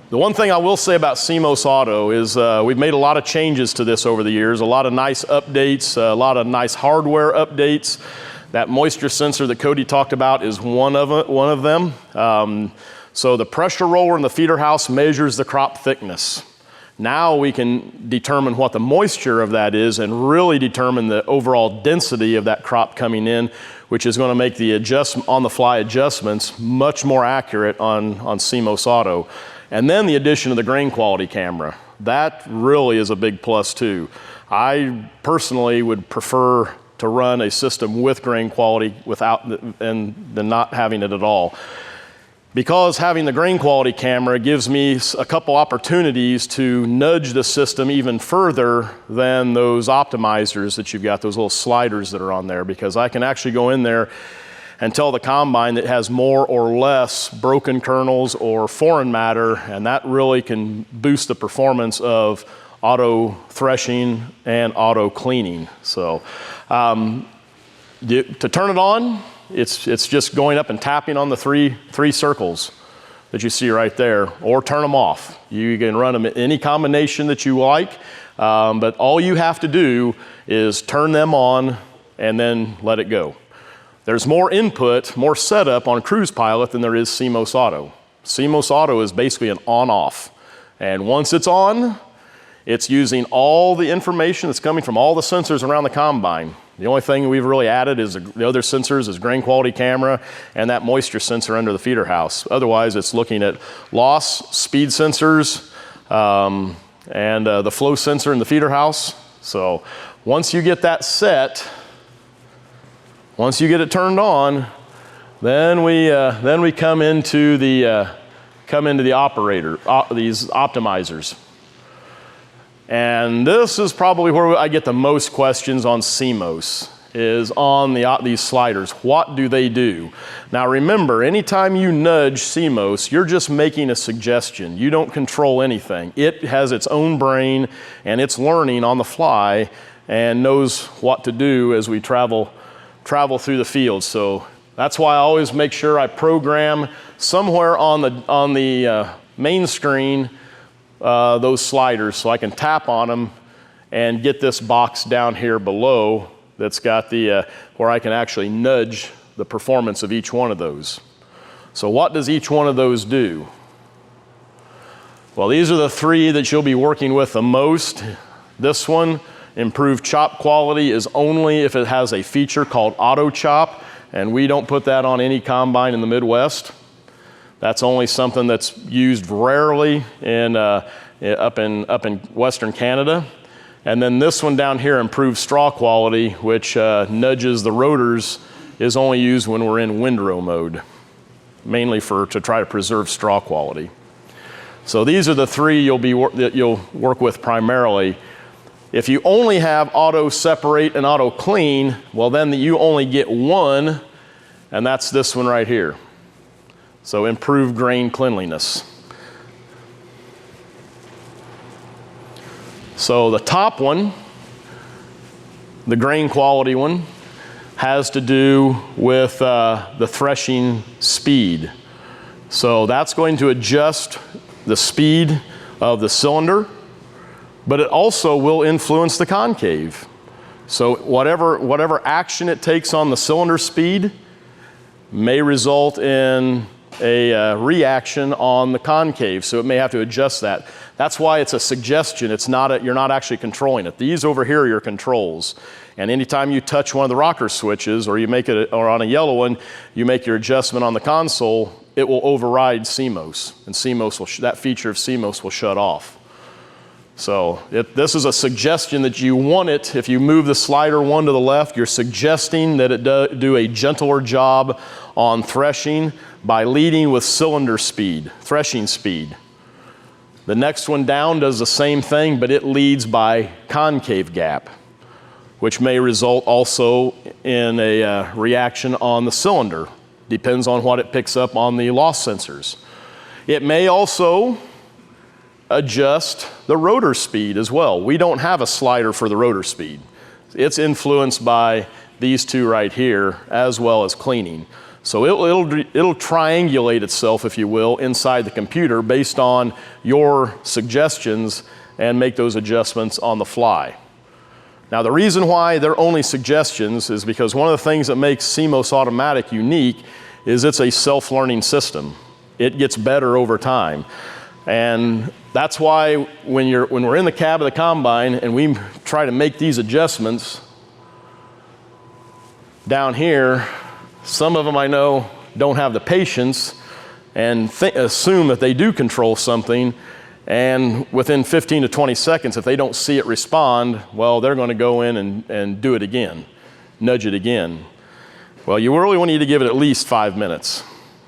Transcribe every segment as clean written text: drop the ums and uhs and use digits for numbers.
The one thing I will say about CEMOS Auto is we've made a lot of changes to this over the years, a lot of nice updates, a lot of nice hardware updates. That moisture sensor that Cody talked about is one of them. So the pressure roller in the feeder house measures the crop thickness. Now we can determine what the moisture of that is and really determine the overall density of that crop coming in, which is going to make the on-the-fly adjustments much more accurate on CEMOS Auto. And then the addition of the grain quality camera. That really is a big plus too. I personally would prefer to run a system with grain quality than not having it at all. Because having the grain quality camera gives me a couple opportunities to nudge the system even further than those optimizers that you've got, those little sliders that are on there, because I can actually go in there and tell the combine that has more or less broken kernels or foreign matter, and that really can boost the performance of auto threshing and auto cleaning. So to turn it on, it's just going up and tapping on the three circles that you see right there, or turn them off. You can run them in any combination that you like, but all you have to do is turn them on and then let it go. There's more input, more setup on Cruise Pilot than there is CEMOS Auto. CEMOS Auto is basically an on-off. And once it's on, it's using all the information that's coming from all the sensors around the combine. The only thing we've really added is the other sensors is grain quality camera and that moisture sensor under the feeder house. Otherwise, it's looking at loss, speed sensors, and the flow sensor in the feeder house. So once you get that set, once you get it turned on, then we come into the operator, these optimizers. And this is probably where I get the most questions on CEMOS, is on these sliders. What do they do? Now remember, anytime you nudge CEMOS, you're just making a suggestion. You don't control anything. It has its own brain and it's learning on the fly and knows what to do as we travel through the field. So that's why I always make sure I program somewhere on the main screen those sliders, so I can tap on them and get this box down here below that's got where I can actually nudge the performance of each one of those. So what does each one of those do? Well, these are the three that you'll be working with the most. This one, improved chop quality, is only if it has a feature called auto chop, and we don't put that on any combine in the Midwest. That's only something that's used rarely up in Western Canada. And then this one down here, improved straw quality, which nudges the rotors, is only used when we're in windrow mode, mainly to try to preserve straw quality. So these are the three that you'll work with primarily. If you only have auto separate and auto clean, well then you only get one, and that's this one right here. So improved grain cleanliness. So the top one, the grain quality one, has to do with the threshing speed. So that's going to adjust the speed of the cylinder, but it also will influence the concave. So whatever action it takes on the cylinder speed may result in a reaction on the concave, so it may have to adjust that. That's why it's a suggestion. You're not actually controlling it. These over here are your controls. And anytime you touch one of the rocker switches, or or on a yellow one, you make your adjustment on the console, it will override CEMOS, and that feature of CEMOS will shut off. So this is a suggestion that you want it. If you move the slider one to the left, you're suggesting that it do a gentler job on threshing by leading with cylinder speed, threshing speed. The next one down does the same thing, but it leads by concave gap, which may result also in a reaction on the cylinder. Depends on what it picks up on the loss sensors. It may also adjust the rotor speed as well. We don't have a slider for the rotor speed. It's influenced by these two right here, as well as cleaning. So it'll triangulate itself, if you will, inside the computer based on your suggestions and make those adjustments on the fly. Now, the reason why they're only suggestions is because one of the things that makes CEMOS Automatic unique is it's a self-learning system. It gets better over time. And that's why when we're in the cab of the combine and we try to make these adjustments down here, some of them I know don't have the patience and assume that they do control something, and within 15 to 20 seconds, if they don't see it respond, well, they're going to go in and do it again, nudge it again. Well, you really need to give it at least 5 minutes,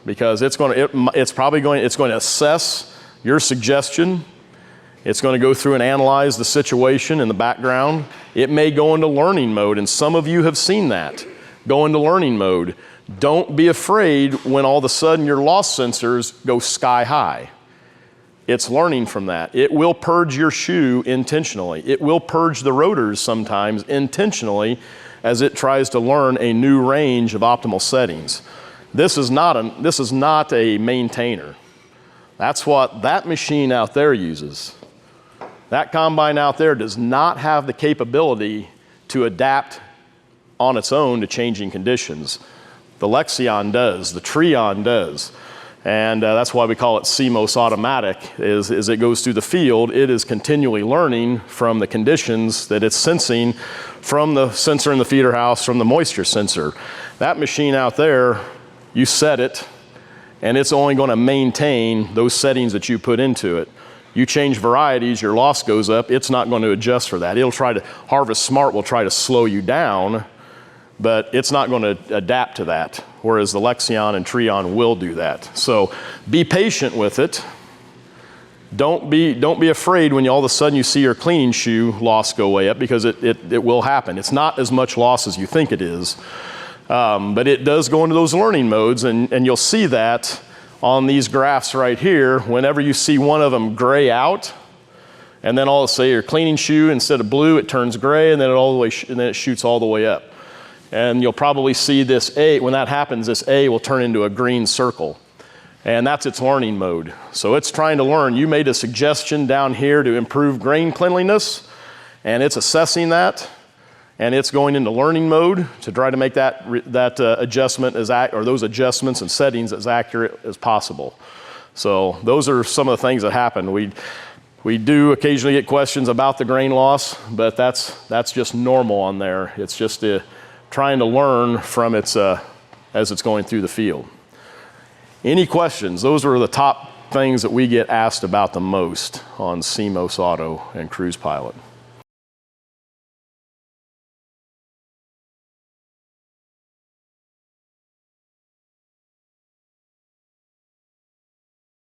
because it's going to assess your suggestion. It's going to go through and analyze the situation in the background. It may go into learning mode, and some of you have seen that. Go into learning mode. Don't be afraid when all of a sudden your loss sensors go sky high. It's learning from that. It will purge your shoe intentionally. It will purge the rotors sometimes intentionally as it tries to learn a new range of optimal settings. This is not a maintainer. That's what that machine out there uses. That combine out there does not have the capability to adapt on its own to changing conditions. The Lexion does, the Trion does. And that's why we call it CEMOS Automatic. As it goes through the field, it is continually learning from the conditions that it's sensing from the sensor in the feeder house, from the moisture sensor. That machine out there, you set it, and it's only going to maintain those settings that you put into it. You change varieties, your loss goes up, it's not going to adjust for that. Harvest Smart will try to slow you down, but it's not going to adapt to that, whereas the Lexion and Trion will do that. So be patient with it. Don't be afraid when all of a sudden you see your cleaning shoe loss go way up, because it will happen. It's not as much loss as you think it is, but it does go into those learning modes, and you'll see that on these graphs right here. Whenever you see one of them gray out, and then all of a sudden your cleaning shoe, instead of blue, it turns gray, and then it shoots all the way up. And you'll probably see this A, when that happens, this A will turn into a green circle. And that's its learning mode. So it's trying to learn. You made a suggestion down here to improve grain cleanliness, and it's assessing that, and it's going into learning mode to try to make that adjustment or those adjustments and settings as accurate as possible. So those are some of the things that happen. We do occasionally get questions about the grain loss, but that's just normal on there. It's just trying to learn from as it's going through the field. Any questions? Those are the top things that we get asked about the most on CEMOS Auto and Cruise Pilot.